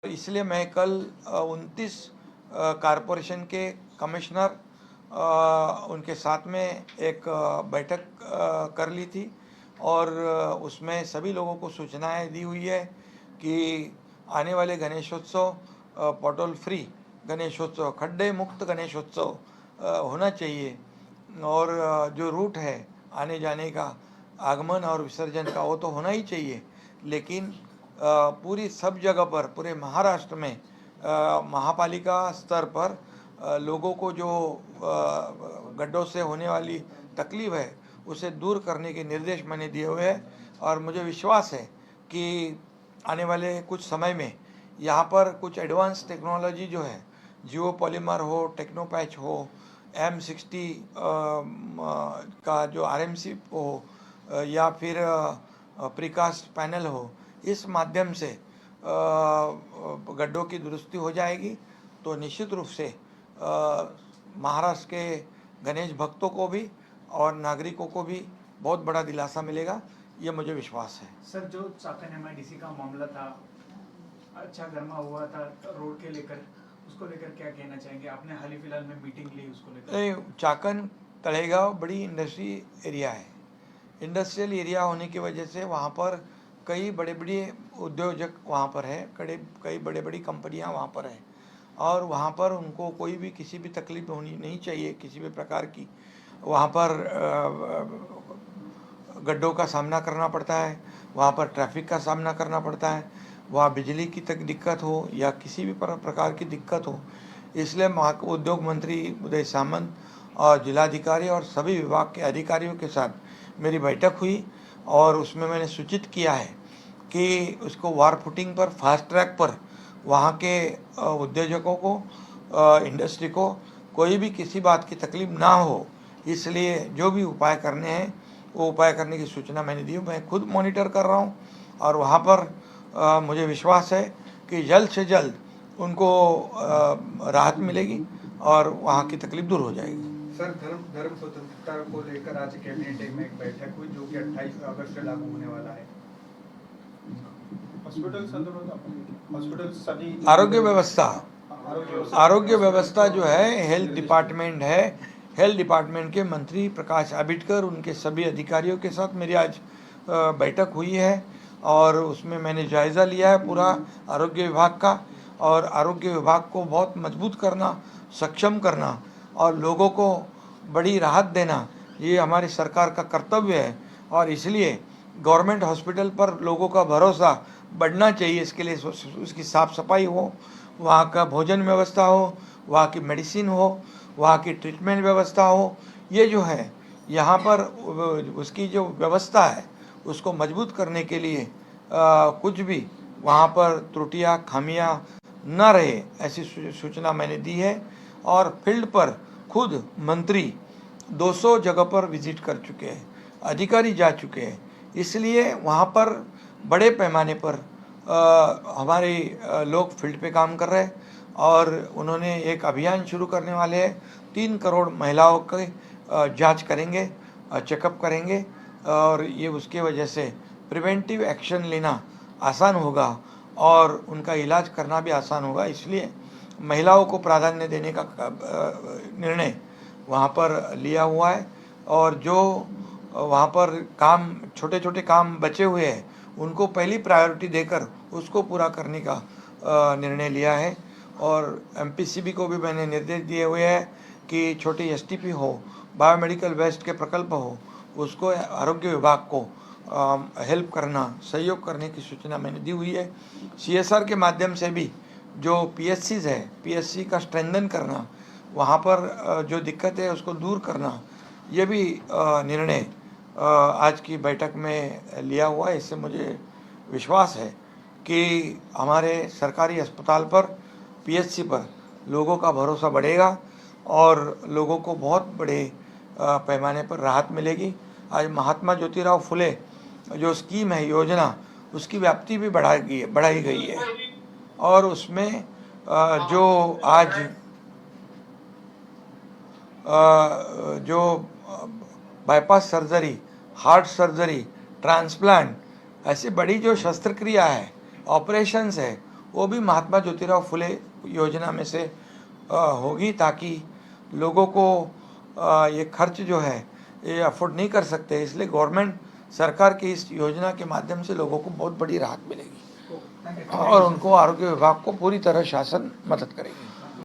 इसलिए मैं कल 29 कारपोरेशन के कमिश्नर उनके साथ में एक बैठक कर ली थी और उसमें सभी लोगों को सूचनाएं दी हुई है कि आने वाले गणेशोत्सव पोर्टल फ्री गणेशोत्सव, खड्डे मुक्त गणेशोत्सव होना चाहिए और जो रूट है आने जाने का, आगमन और विसर्जन का, वो तो होना ही चाहिए। लेकिन पूरी सब जगह पर, पूरे महाराष्ट्र में महापालिका स्तर पर लोगों को जो गड्ढों से होने वाली तकलीफ है उसे दूर करने के निर्देश मैंने दिए हुए हैं और मुझे विश्वास है कि आने वाले कुछ समय में यहाँ पर कुछ एडवांस टेक्नोलॉजी जो है, जियो पॉलीमर हो, टेक्नोपैच हो, M60 का जो RMC हो या फिर प्रीकास्ट पैनल हो, इस माध्यम से गड्ढों की दुरुस्ती हो जाएगी तो निश्चित रूप से महाराष्ट्र के गणेश भक्तों को भी और नागरिकों को भी बहुत बड़ा दिलासा मिलेगा, ये मुझे विश्वास है। सर, जो चाकन MIDC का मामला था, अच्छा गर्मा हुआ था रोड के लेकर, उसको लेकर क्या कहना चाहेंगे? आपने हाल ही फिलहाल में मीटिंग ली उसको लेकर? चाकन तळेगाव बड़ी इंडस्ट्री एरिया है। इंडस्ट्रियल एरिया होने की वजह से वहाँ पर कई बड़े बड़े उद्योजक वहाँ पर है, कई बड़े बड़ी कंपनियाँ वहाँ पर है और वहाँ पर उनको कोई भी किसी भी तकलीफ होनी नहीं चाहिए, किसी भी प्रकार की। वहाँ पर गड्ढों का सामना करना पड़ता है, वहाँ पर ट्रैफिक का सामना करना पड़ता है, वहाँ बिजली की तक दिक्कत हो या किसी भी प्रकार की दिक्कत हो। इसलिए उद्योग मंत्री उदय सामंत और जिलाधिकारी और सभी विभाग के अधिकारियों के साथ मेरी बैठक हुई और उसमें मैंने सूचित किया है कि उसको वार फुटिंग पर, फास्ट ट्रैक पर वहाँ के उद्योजकों को, इंडस्ट्री को कोई भी किसी बात की तकलीफ ना हो, इसलिए जो भी उपाय करने हैं वो उपाय करने की सूचना मैंने दी। मैं खुद मॉनिटर कर रहा हूँ और वहाँ पर मुझे विश्वास है कि जल्द से जल्द उनको राहत मिलेगी और वहाँ की तकलीफ दूर हो जाएगी। सर, धर्म स्वतंत्रता को लेकर आज कैबिनेट में एक बैठक हुई जो कि 28 अगस्त से लागू होने वाला है। आरोग्य व्यवस्था जो है, हेल्थ डिपार्टमेंट है, हेल्थ डिपार्टमेंट के मंत्री प्रकाश आंबेडकर, उनके सभी अधिकारियों के साथ मेरी आज बैठक हुई है और उसमें मैंने जायज़ा लिया है पूरा आरोग्य विभाग का और आरोग्य विभाग को बहुत मजबूत करना, सक्षम करना और लोगों को बड़ी राहत देना, ये हमारी सरकार का कर्तव्य है और इसलिए गवर्नमेंट हॉस्पिटल पर लोगों का भरोसा बढ़ना चाहिए। इसके लिए उसकी साफ़ सफाई हो, वहाँ का भोजन व्यवस्था हो, वहाँ की मेडिसिन हो, वहाँ की ट्रीटमेंट व्यवस्था हो, ये जो है यहाँ पर उसकी जो व्यवस्था है उसको मजबूत करने के लिए कुछ भी वहाँ पर त्रुटियाँ, खामियाँ न रहे, ऐसी सूचना मैंने दी है और फील्ड पर खुद मंत्री 200 जगह पर विजिट कर चुके हैं, अधिकारी जा चुके हैं। इसलिए वहाँ पर बड़े पैमाने पर हमारे लोग फील्ड पे काम कर रहे हैं और उन्होंने एक अभियान शुरू करने वाले हैं। 3 करोड़ महिलाओं के जांच करेंगे, चेकअप करेंगे और ये उसके वजह से प्रिवेंटिव एक्शन लेना आसान होगा और उनका इलाज करना भी आसान होगा। इसलिए महिलाओं को प्राधान्य देने का निर्णय वहाँ पर लिया हुआ है और जो वहाँ पर काम, छोटे छोटे काम बचे हुए हैं उनको पहली प्रायोरिटी देकर उसको पूरा करने का निर्णय लिया है और MPCB को भी मैंने निर्देश दिए हुए हैं कि छोटी STP हो, बायोमेडिकल वेस्ट के प्रकल्प हो, उसको आरोग्य विभाग को हेल्प करना, सहयोग करने की सूचना मैंने दी हुई है। CSR के माध्यम से भी जो PSCs है, PSC का स्ट्रेंथन करना, वहाँ पर जो दिक्कत है उसको दूर करना, ये भी निर्णय आज की बैठक में लिया हुआ है। इससे मुझे विश्वास है कि हमारे सरकारी अस्पताल पर, PSC पर लोगों का भरोसा बढ़ेगा और लोगों को बहुत बड़े पैमाने पर राहत मिलेगी। आज महात्मा ज्योतिराव फुले जो स्कीम है, योजना, उसकी व्याप्ति भी बढ़ाई गई है और उसमें जो आज जो bypass surgery, heart surgery, transplant, ऐसी बड़ी जो शस्त्रक्रिया है, ऑपरेशंस है, वो भी महात्मा ज्योतिराव फुले योजना में से होगी, ताकि लोगों को ये खर्च जो है ये अफोर्ड नहीं कर सकते, इसलिए गवर्नमेंट सरकार की इस योजना के माध्यम से लोगों को बहुत बड़ी राहत मिलेगी और उनको आरोग्य विभाग को पूरी तरह शासन मदद करेगी।